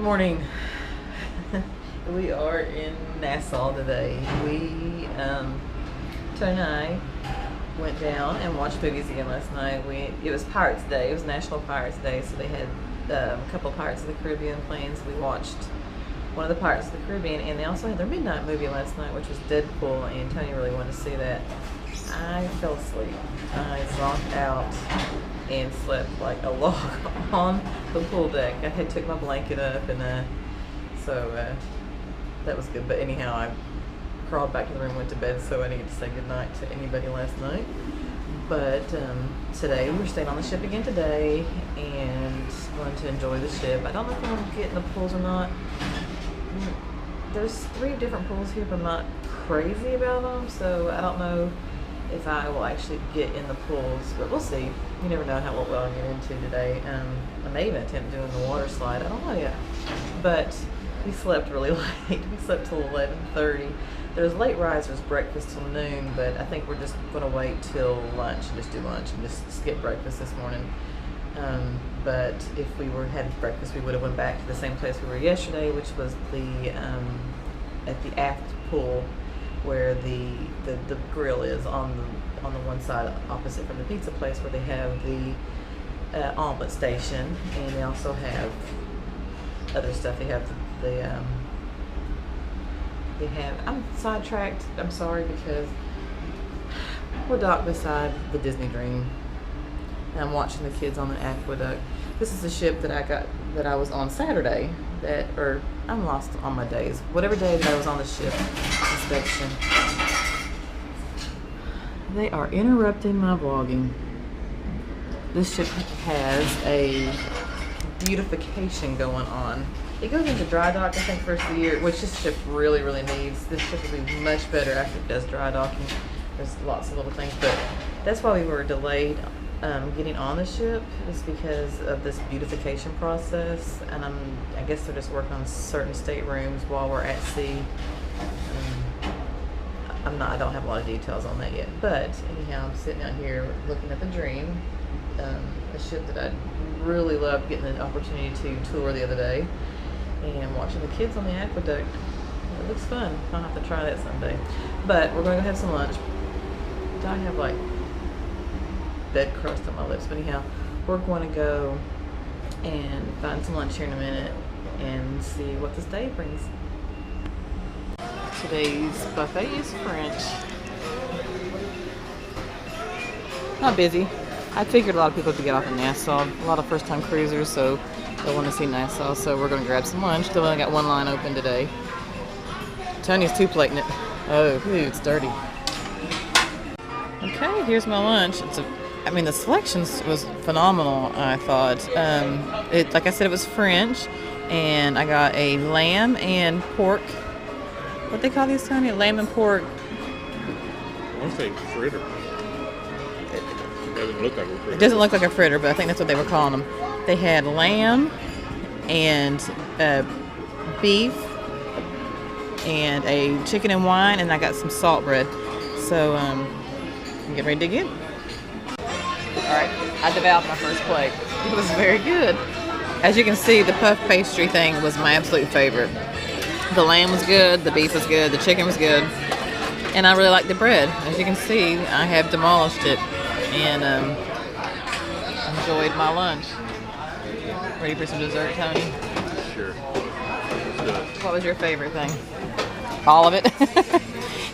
morning. We are in Nassau today. Tony and I went down and watched movies again last night. It was Pirates Day. It was National Pirates Day, so they had a couple Pirates of the Caribbean planes. We watched one of the Pirates of the Caribbean, and they also had their midnight movie last night, which was Deadpool, and Tony really wanted to see that. I fell asleep. I zonked out and slept like a log on the pool deck. I had took my blanket up, and so that was good. But anyhow, I crawled back to the room, went to bed, so I didn't get to say goodnight to anybody last night. But today, we're staying on the ship again today, and going to enjoy the ship. I don't know if I'm going to get in the pools or not. There's 3 different pools here, but I'm not crazy about them, so I don't know if I will actually get in the pools, but we'll see. You never know what I'll get into today. I may even attempt doing the water slide. I don't know yet. But we slept really late. We slept till 11:30. There's late risers breakfast till noon, but I think we're just going to wait till lunch and just do lunch and just skip breakfast this morning. But if we had breakfast, we would have went back to the same place we were yesterday, which was at the aft pool, where the grill is on the one side opposite from the pizza place, where they have the omelet station, and they also have other stuff. They have I'm sidetracked, I'm sorry, because we're docked beside the Disney Dream, and I'm watching the kids on the aqueduct. This is the ship that I was on Saturday, or I'm lost on my days. Whatever day that I was on the ship inspection. They are interrupting my vlogging. This ship has a beautification going on. It goes into dry dock, I think, first of the year, which this ship really, really needs. This ship will be much better after it does dry docking. There's lots of little things, but that's why we were delayed getting on the ship, is because of this beautification process. And I guess they're just working on certain staterooms while we're at sea. I don't have a lot of details on that yet, but anyhow, I'm sitting out here looking at the Dream, a ship that I really loved getting the opportunity to tour the other day, and watching the kids on the aqueduct. It looks fun. I'll have to try that someday. But we're going to have some lunch. I have like dead crust on my lips, but anyhow, we're going to go and find some lunch here in a minute and see what this day brings. Today's buffet is French. Not busy. I figured a lot of people could get off in Nassau. A lot of first-time cruisers, so they'll want to see Nassau. So we're going to grab some lunch. Still only got one line open today. Tony's two-plating it. Oh, it's dirty. Okay, here's my lunch. The selections was phenomenal, I thought. Like I said, it was French, and I got a lamb and pork. What they call these, Tony? Lamb and pork. I want to say fritter. It doesn't look like a fritter. It doesn't look like a fritter, but I think that's what they were calling them. They had lamb and beef and a chicken and wine, and I got some salt bread. So I'm getting ready to dig in. Alright, I devoured my first plate. It was very good. As you can see, the puff pastry thing was my absolute favorite. The lamb was good, the beef was good, the chicken was good, and I really liked the bread. As you can see, I have demolished it and enjoyed my lunch. Ready for some dessert, Tony? Sure. What was your favorite thing? All of it?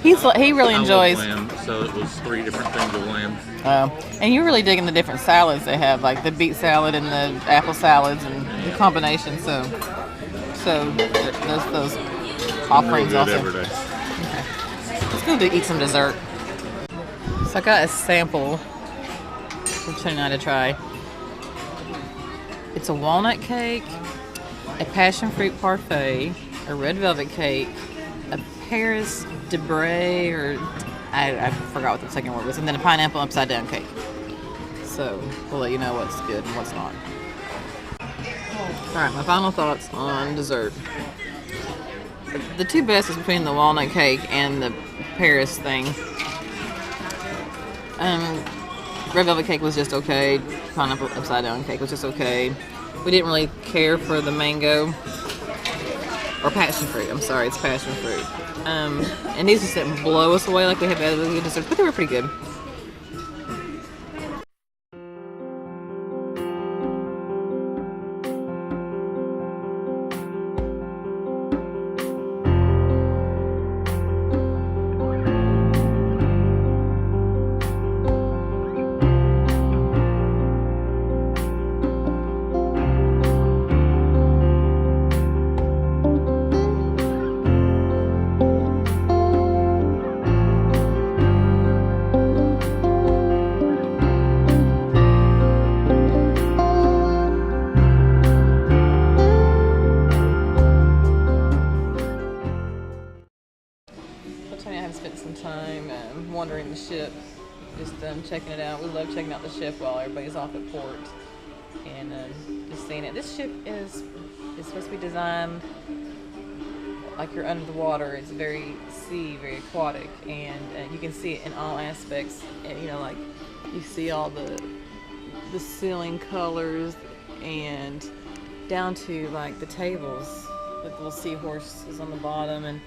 He really enjoys. I love lamb, so it was 3 different things of lamb. And you're really digging the different salads they have, like the beet salad and the apple salads and the combination. So those offerings Real good also. every day. Okay. Let's go eat some dessert. So I got a sample for Tony and I to try. It's a walnut cake, a passion fruit parfait, a red velvet cake, a Paris de Bray, or I forgot what the second word was, and then a pineapple upside down cake. So we'll let you know what's good and what's not. Alright, my final thoughts on dessert. The 2 best is between the walnut cake and the Paris thing. Red velvet cake was just okay. Pineapple upside down cake was just okay. We didn't really care for the mango. or passion fruit. I'm sorry, it's passion fruit. And these just didn't blow us away like we have other desserts, but they were pretty good. Wandering the ship, just checking it out. We love checking out the ship while everybody's off at port, and just seeing it. This ship is supposed to be designed like you're under the water. It's very very aquatic, and you can see it in all aspects. And, you know, like you see all the ceiling colors, and down to like the tables, the little seahorses on the bottom, and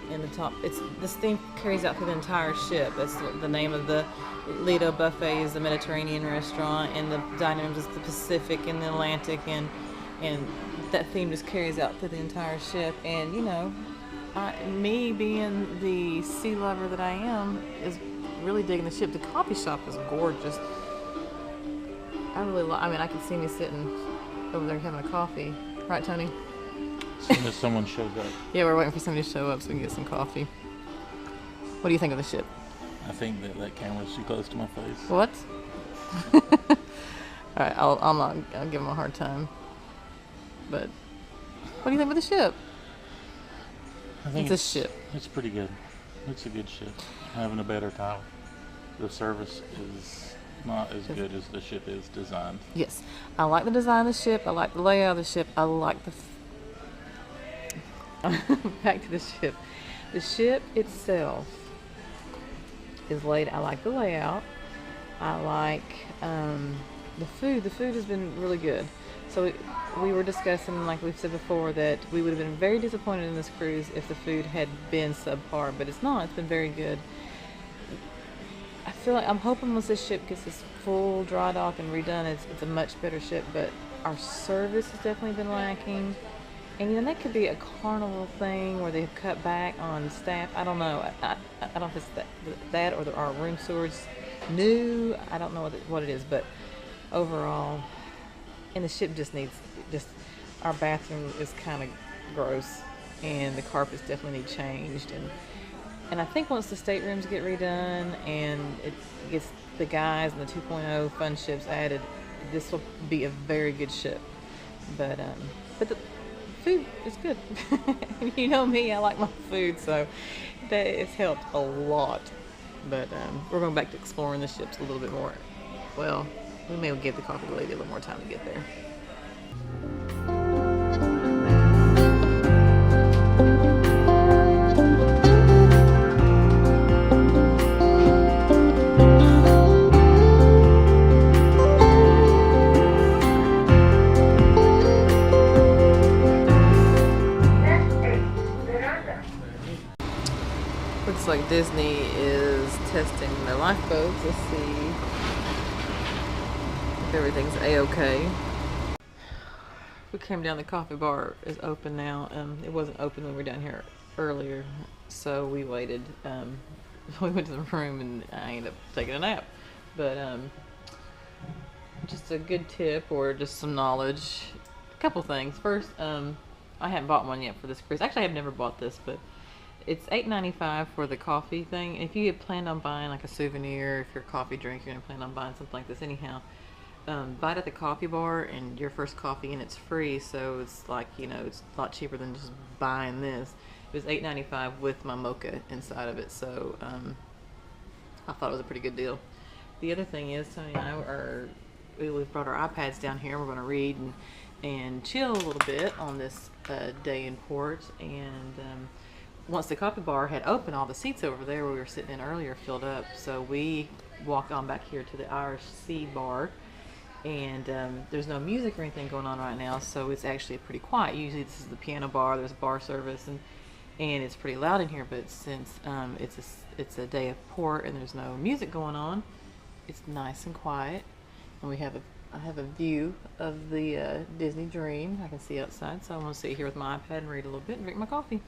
in the top. This theme carries out through the entire ship. That's the name of the Lido buffet is the Mediterranean restaurant, and the dining rooms is the Pacific and the Atlantic, and that theme just carries out through the entire ship. And you know, me being the sea lover that I am, is really digging the ship. The coffee shop is gorgeous. I mean, I can see me sitting over there having a coffee, right, Tony? As soon as someone shows up. Yeah, we're waiting for somebody to show up so we can get some coffee. What do you think of the ship? I think that camera's too close to my face. What? All right, I'll give him a hard time. But what do you think of the ship? I think it's a ship. It's pretty good. It's a good ship. I'm having a better time. The service is not as good as the ship is designed. Yes, I like the design of the ship. I like the layout of the ship. I like the back to the ship. The ship itself is laid. I like the layout. I like the food. The food has been really good. So we were discussing, like we've said before, that we would have been very disappointed in this cruise if the food had been subpar, but it's not. It's been very good. I feel like I'm hoping once this ship gets this full dry dock and redone, it's a much better ship, but our service has definitely been lacking. And you know, that could be a Carnival thing where they've cut back on staff. I don't know. I don't know if it's that or our room stewards new. I don't know what it is, but overall, and the ship just needs, our bathroom is kind of gross, and the carpets definitely need changed. And I think once the staterooms get redone and it gets the guys and the 2.0 fun ships added, this will be a very good ship. But the food is good. You know me, I like my food, so that has helped a lot. But we're going back to exploring the ships a little bit more. Well, we may give the coffee lady a little more time to get there. Looks like Disney is testing their lifeboats. Let's see if everything's a-okay. We came down, the coffee bar is open now. It wasn't open when we were down here earlier, so we waited. We went to the room and I ended up taking a nap. But just a good tip or just some knowledge. A couple things. First, I haven't bought one yet for this cruise. Actually, I've never bought this, but it's $8.95 for the coffee thing. If you had planned on buying like a souvenir, if you're a coffee drinker and plan on buying something like this anyhow, buy it at the coffee bar and your first coffee and it's free. So it's like, you know, it's a lot cheaper than just buying this. It was $8.95 with my mocha inside of it. So I thought it was a pretty good deal. The other thing is, Tony and I we've brought our iPads down here. We're going to read and chill a little bit on this day in port. And once the coffee bar had opened, all the seats over there where we were sitting in earlier filled up. So we walked on back here to the Irish Sea bar and there's no music or anything going on right now, so it's actually pretty quiet. Usually this is the piano bar, there's a bar service, and it's pretty loud in here, but since it's a day of port and there's no music going on, it's nice and quiet. And I have a view of the Disney Dream. I can see outside, so I'm going to sit here with my iPad and read a little bit and drink my coffee.